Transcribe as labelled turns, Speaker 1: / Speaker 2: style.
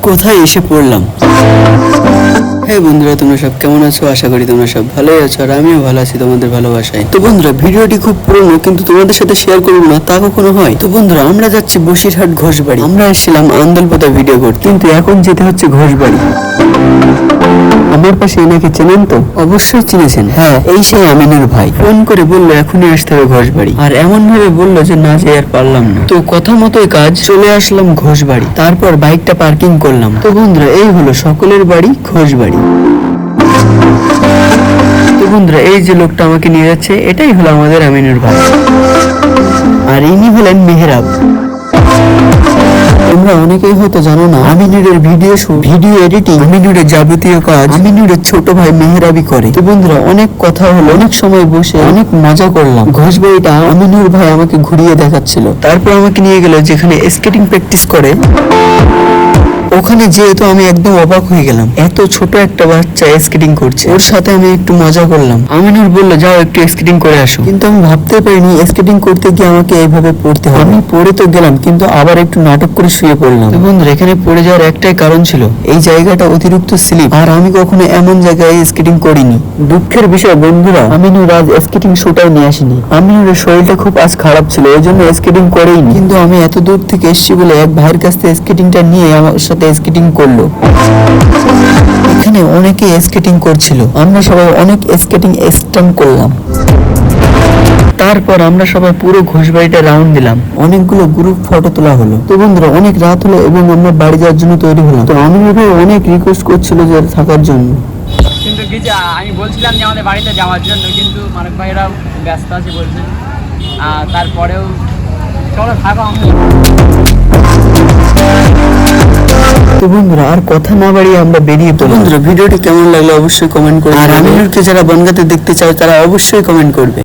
Speaker 1: কোথায় এসে পড়লাম। হ্যাঁ বন্ধুরা, তোমরা সব কেমন আছো? আশা করি তোমরা সব ভালোই আছো, আর আমিও ভালো আছি তোমাদের ভালোবাসায়। তো বন্ধুরা, ভিডিওটি খুব পুরনো, কিন্তু তোমাদের সাথে শেয়ার করবো না তা কখনো হয়? তো বন্ধুরা, আমরা যাচ্ছি বসিরহাট ঘোষবাড়ি। আমরা এসেছিলাম আন্দোলপোতা ভিডিও করতে, কিন্তু এখন যেতে হচ্ছে ঘোষবাড়ি। আমার পাশে এনাকে চেনেন তো? অবশ্যই চিনেছেন। হ্যাঁ, এই সেই আমিনুর ভাই। ফোন করে বললো এখনই আসতে হবে ঘোষবাড়ি, আর এমন ভাবে বললো যে না যেয়ে আর পারলাম না। তো কথা মতোই কাজ, চলে আসলাম ঘোষবাড়ি। তারপর বাইকটা পার্কিং করলাম। তো বন্ধুরা, এই হলো সকলের বাড়ি ঘোষবাড়ি। তো বন্ধুরা, এই যে লোকটা আমাকে নিয়ে যাচ্ছে, এটাই হলো আমাদের আমিনুর ভাই, আর ইনি হলেন মেহরাব। তোমরা অনেকেই হয়তো জানো না, আমিনুরের ভিডিও এডিটিং, আমিনুরের যাবতীয় কাজ আমিনুরের ছোট ভাই মেহরাবই করে। তো বন্ধুরা, অনেক কথা হলো, অনেক সময় বসে অনেক মজা করলাম। ঘোষবাড়িটা আমিনুর ভাই আমাকে ঘুরিয়ে দেখাচ্ছিল। তারপর আমাকে নিয়ে গেল যেখানে স্কেটিং প্র্যাকটিস করে। ওখানে যেহেতু আমি একদম অবাক হয়ে গেলাম, এত ছোট একটা বাচ্চা স্কেটিং করছে, ওর সাথে আমি একটু মজা করলাম। আমিনুর বললো যাও একটু স্কেটিং করে আসো, কিন্তু আমি ভাবতে পারিনি স্কেটিং করতে গিয়ে আমাকে এইভাবে পড়তে হবে। আমি পড়ে তো গেলাম, কিন্তু আবার একটু নাটক করে শুয়ে পড়লাম। তো বন্ধুরা, এখানে পড়ে যাওয়ার একটাই কারণ ছিল, এই জায়গাটা অতিরিক্ত স্লিপ, আর আমি কখনো এমন জায়গায় স্কেটিং করিনি। দুঃখের বিষয় বন্ধুরা, আমিনুর আজ স্কেটিং শুটাই নিয়ে আসেনি। আমিনুরের শরীরটা খুব আজ খারাপ ছিল, এই জন্য স্কেটিং করেইনি। কিন্তু আমি এত দূর থেকে এসেছি বলে এক ভাইয়ের কাছ থেকে স্কেটিংটা নিয়ে আমার সাথে স্কেটিং করলো। এখানে অনেকে স্কেটিং করছিল, আমরা সবাই অনেক স্কেটিং স্টান্ট করলাম। তারপর আমরা সবাই পুরো ঘোষবাড়িটা রাউন্ড দিলাম, অনেকগুলো গ্রুপ ফটো তোলা হলো। তো বন্ধুরা, অনেক রাত হলো এবং আমরা বাড়ি যাওয়ার জন্য তৈরি হলাম। তো আমিনুর ভাই অনেক রিকোয়েস্ট করছিল যে থাকার জন্য,
Speaker 2: কিন্তু কিছু আমি বলছিলাম যে আমাদের বাড়িতে যাওয়ার জন্য, কিন্তু মানব ভাইরা ব্যস্ত আছে বলছেন। তারপরেও চলো থাকো।
Speaker 1: তো বন্ধুরা, আর কথা না বাড়িয়ে আমরা বেরিয়ে পড়লাম। বন্ধুরা, ভিডিওটি কেমন লাগলো অবশ্যই কমেন্ট করবে, আর আমিনুরকে যারা বনগাঁতে দেখতে চাও তারা অবশ্যই কমেন্ট করবে।